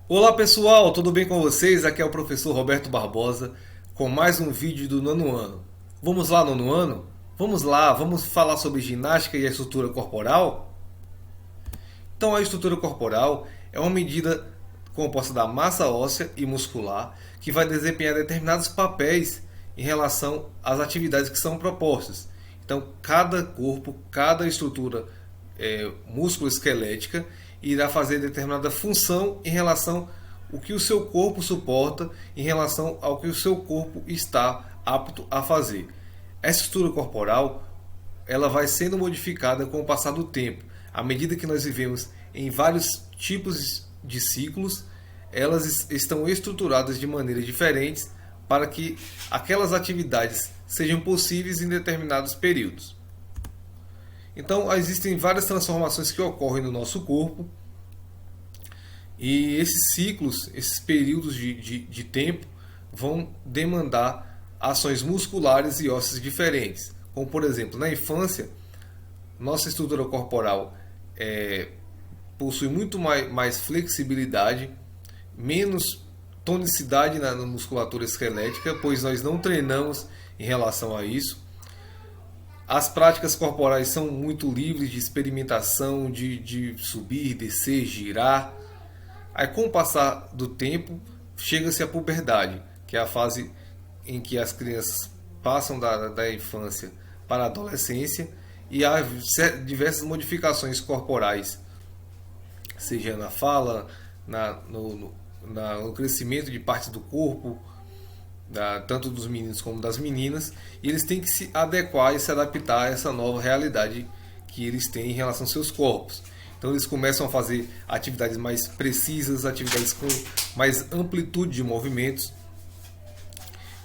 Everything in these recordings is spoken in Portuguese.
Olá pessoal, tudo bem com vocês? Aqui é o professor Roberto Barbosa com mais um vídeo do nono ano. Vamos lá, nono ano? Vamos lá, vamos falar sobre ginástica e a estrutura corporal? Então, a estrutura corporal é uma medida composta da massa óssea e muscular que vai desempenhar determinados papéis em relação às atividades que são propostas. Então, cada corpo, cada estrutura músculo-esquelética irá fazer determinada função em relação ao que o seu corpo suporta, em relação ao que o seu corpo está apto a fazer. Essa estrutura corporal ela vai sendo modificada com o passar do tempo. À medida que nós vivemos em vários tipos de ciclos, elas estão estruturadas de maneiras diferentes para que aquelas atividades sejam possíveis em determinados períodos. Então, existem várias transformações que ocorrem no nosso corpo e esses ciclos, esses períodos de tempo, vão demandar ações musculares e ósseas diferentes. Como, por exemplo, na infância, nossa estrutura corporal possui muito mais flexibilidade, menos tonicidade na musculatura esquelética, pois nós não treinamos em relação a isso. As práticas corporais são muito livres de experimentação, de subir, descer, girar. Aí, com o passar do tempo, chega-se à puberdade, que é a fase em que as crianças passam da infância para a adolescência e há diversas modificações corporais, seja na fala, no crescimento de partes do corpo, tanto dos meninos como das meninas, e eles têm que se adequar e se adaptar a essa nova realidade que eles têm em relação aos seus corpos. Então eles começam a fazer atividades mais precisas, atividades com mais amplitude de movimentos,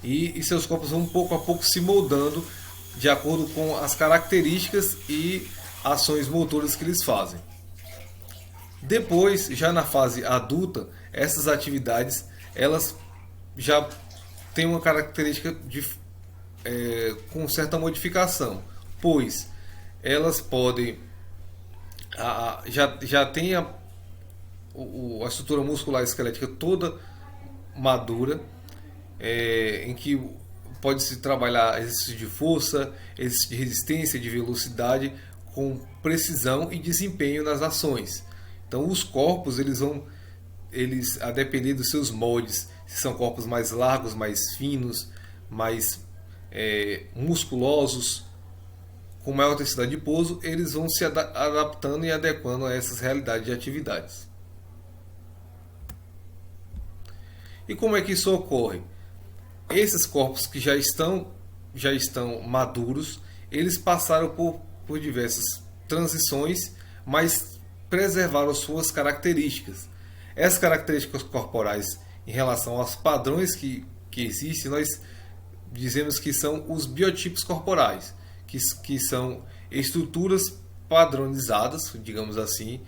e seus corpos vão pouco a pouco se moldando de acordo com as características e ações motoras que eles fazem. Depois, já na fase adulta, essas atividades elas já têm uma característica com certa modificação, pois elas podem já tem a estrutura muscular esquelética toda madura, em que pode-se trabalhar exercício de força, exercício de resistência, de velocidade, com precisão e desempenho nas ações. Então os corpos eles a depender dos seus moldes, se são corpos mais largos, mais finos, mais musculosos, com maior intensidade de pouso, eles vão se adaptando e adequando a essas realidades de atividades. E como é que isso ocorre? Esses corpos que já estão maduros, eles passaram por diversas transições, mas preservaram suas características. Essas características corporais, em relação aos padrões que existem, nós dizemos que são os biotipos corporais, que são estruturas padronizadas, digamos assim,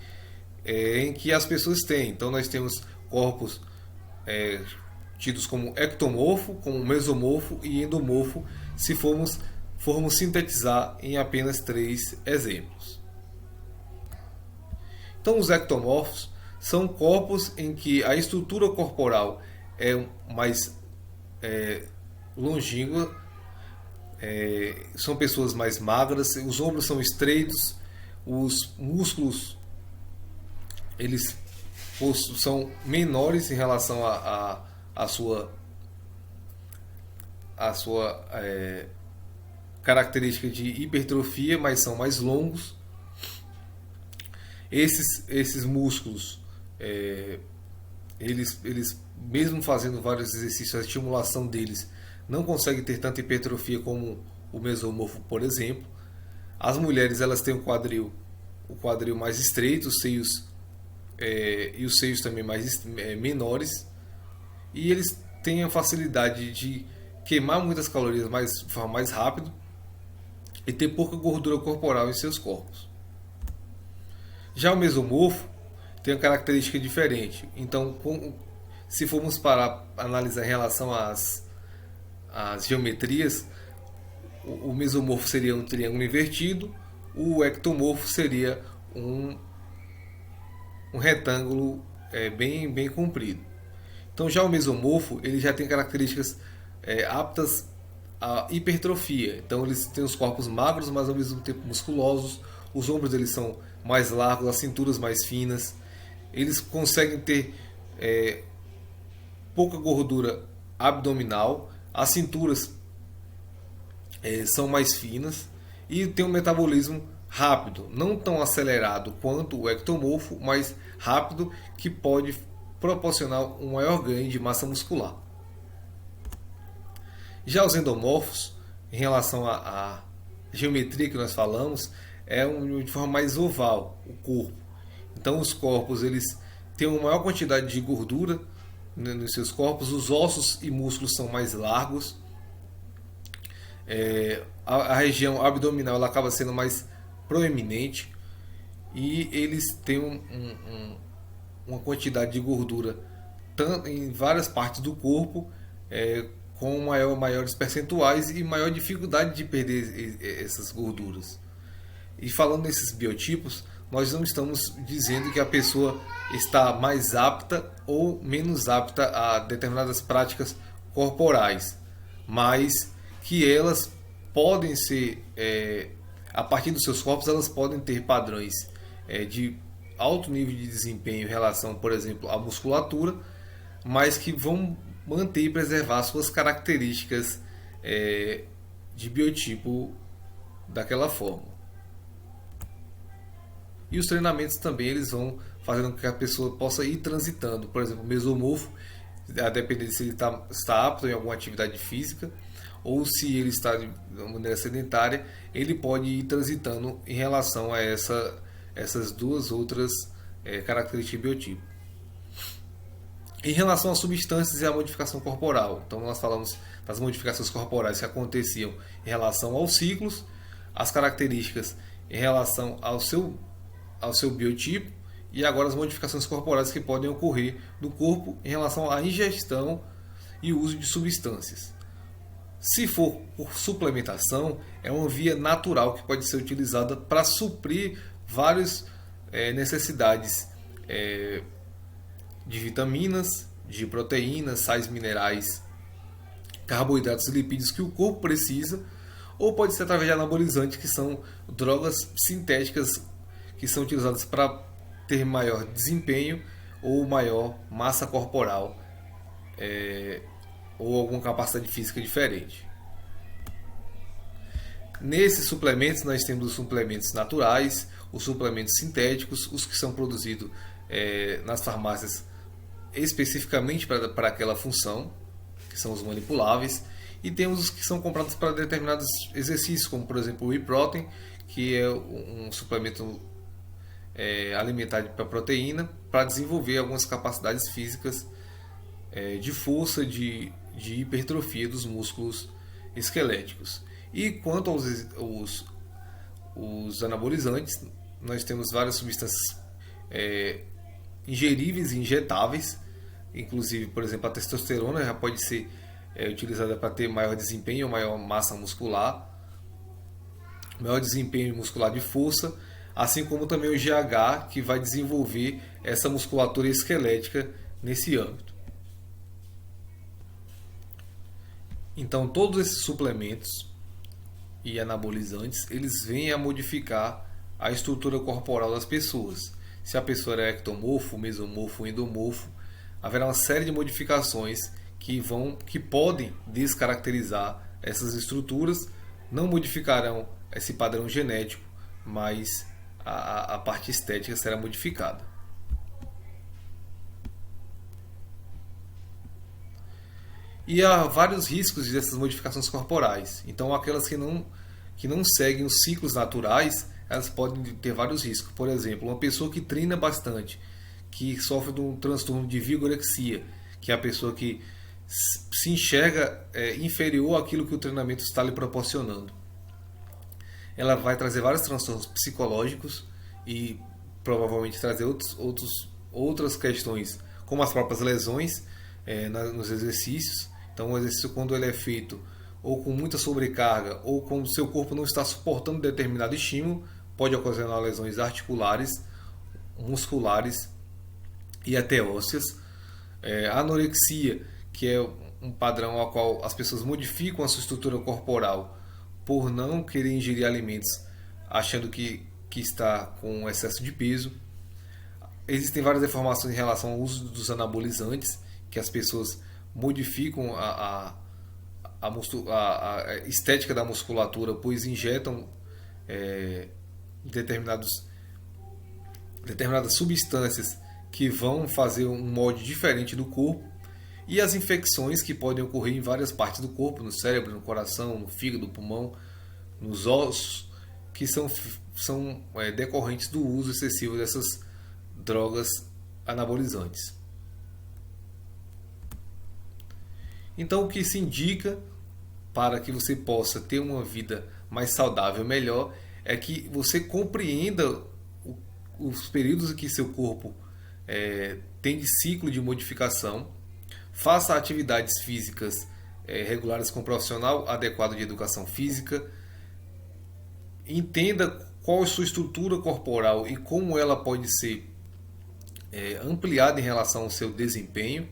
em que as pessoas têm. Então nós temos corpos tidos como ectomorfo, como mesomorfo e endomorfo, se formos sintetizar em apenas três exemplos. Então os ectomorfos são corpos em que a estrutura corporal é mais longínqua, são pessoas mais magras, os ombros são estreitos, os músculos eles são menores em relação à sua característica de hipertrofia, mas são mais longos. Esses músculos, eles mesmo fazendo vários exercícios, a estimulação deles não consegue ter tanta hipertrofia como o mesomorfo, por exemplo. As mulheres elas têm o quadril mais estreito, os seios e os seios também menores, e eles têm a facilidade de queimar muitas calorias de forma mais rápido e ter pouca gordura corporal em seus corpos. Já o mesomorfo tem uma característica diferente. Então, se formos parar a analisar em relação às geometrias, o mesomorfo seria um triângulo invertido, o ectomorfo seria um retângulo bem comprido. Então já o mesomorfo ele já tem características aptas à hipertrofia. Então eles têm os corpos magros, mas ao mesmo tempo musculosos. Os ombros deles são mais largos, as cinturas mais finas. Eles conseguem ter pouca gordura abdominal. As cinturas são mais finas e tem um metabolismo rápido, não tão acelerado quanto o ectomorfo, mas rápido, que pode proporcionar um maior ganho de massa muscular. Já os endomorfos, em relação à geometria que nós falamos, de forma mais oval o corpo. Então os corpos eles têm uma maior quantidade de gordura nos seus corpos, os ossos e músculos são mais largos, a região abdominal ela acaba sendo mais proeminente e eles têm uma quantidade de gordura tanto em várias partes do corpo, com maiores percentuais e maior dificuldade de perder essas gorduras. E falando nesses biotipos, nós não estamos dizendo que a pessoa está mais apta ou menos apta a determinadas práticas corporais, mas que elas podem ser, a partir dos seus corpos, elas podem ter padrões de alto nível de desempenho em relação, por exemplo, à musculatura, mas que vão manter e preservar suas características de biotipo daquela forma. E os treinamentos também eles vão fazendo com que a pessoa possa ir transitando. Por exemplo, o mesomorfo, a depender de se ele está apto em alguma atividade física ou se ele está de maneira sedentária, ele pode ir transitando em relação a essas duas outras características de biotipo. Em relação às substâncias e à modificação corporal, então nós falamos das modificações corporais que aconteciam em relação aos ciclos, as características em relação ao seu biotipo e agora as modificações corporais que podem ocorrer no corpo em relação à ingestão e uso de substâncias. Se for por suplementação, é uma via natural que pode ser utilizada para suprir várias necessidades de vitaminas, de proteínas, sais minerais, carboidratos e lipídios que o corpo precisa, ou pode ser através de anabolizantes, que são drogas sintéticas que são utilizadas para ter maior desempenho ou maior massa corporal, ou alguma capacidade física diferente. Nesses suplementos nós temos os suplementos naturais, os suplementos sintéticos, os que são produzidos nas farmácias especificamente para aquela função, que são os manipuláveis, e temos os que são comprados para determinados exercícios, como por exemplo o whey protein, que é um suplemento alimentar para proteína, para desenvolver algumas capacidades físicas de força, de hipertrofia dos músculos esqueléticos. E quanto aos anabolizantes, nós temos várias substâncias ingeríveis e injetáveis, inclusive, por exemplo, a testosterona já pode ser utilizada para ter maior desempenho, maior massa muscular, maior desempenho muscular de força, assim como também o GH, que vai desenvolver essa musculatura esquelética nesse âmbito. Então, todos esses suplementos e anabolizantes, eles vêm a modificar a estrutura corporal das pessoas. Se a pessoa é ectomorfo, mesomorfo, endomorfo, haverá uma série de modificações que podem descaracterizar essas estruturas, não modificarão esse padrão genético, mas a parte estética será modificada. E há vários riscos dessas modificações corporais. Então, aquelas que não seguem os ciclos naturais, elas podem ter vários riscos. Por exemplo, uma pessoa que treina bastante, que sofre de um transtorno de vigorexia, que é a pessoa que se enxerga inferior àquilo que o treinamento está lhe proporcionando. Ela vai trazer vários transtornos psicológicos e provavelmente trazer outras questões, como as próprias lesões nos exercícios. Então, o exercício, quando ele é feito ou com muita sobrecarga ou quando o seu corpo não está suportando determinado estímulo, pode ocasionar lesões articulares, musculares e até ósseas. A anorexia, que é um padrão ao qual as pessoas modificam a sua estrutura corporal por não querer ingerir alimentos achando que está com excesso de peso. Existem várias informações em relação ao uso dos anabolizantes, que as pessoas modificam a estética da musculatura, pois injetam determinadas substâncias que vão fazer um molde diferente do corpo, e as infecções que podem ocorrer em várias partes do corpo, no cérebro, no coração, no fígado, no pulmão, nos ossos, que são decorrentes do uso excessivo dessas drogas anabolizantes. Então, o que se indica para que você possa ter uma vida mais saudável, melhor, é que você compreenda os períodos em que seu corpo tem de ciclo de modificação, faça atividades físicas regulares com um profissional adequado de educação física, entenda qual é a sua estrutura corporal e como ela pode ser ampliada em relação ao seu desempenho,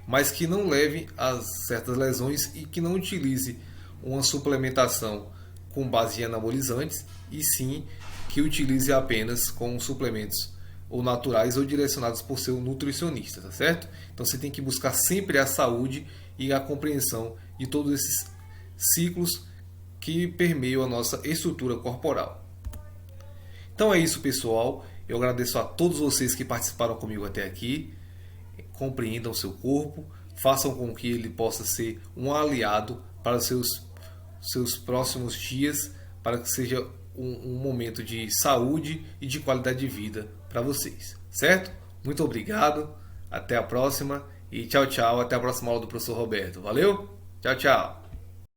mas que não leve a certas lesões e que não utilize uma suplementação com base em anabolizantes, e sim que utilize apenas com suplementos ou naturais ou direcionados por seu nutricionista, tá certo? Então você tem que buscar sempre a saúde e a compreensão de todos esses ciclos que permeiam a nossa estrutura corporal. Então é isso, pessoal. Eu agradeço a todos vocês que participaram comigo até aqui. Compreendam o seu corpo, façam com que ele possa ser um aliado para os seus próximos dias, para que seja um momento de saúde e de qualidade de vida para vocês, certo? Muito obrigado, até a próxima e tchau, tchau, até a próxima aula do professor Roberto. Valeu? Tchau, tchau!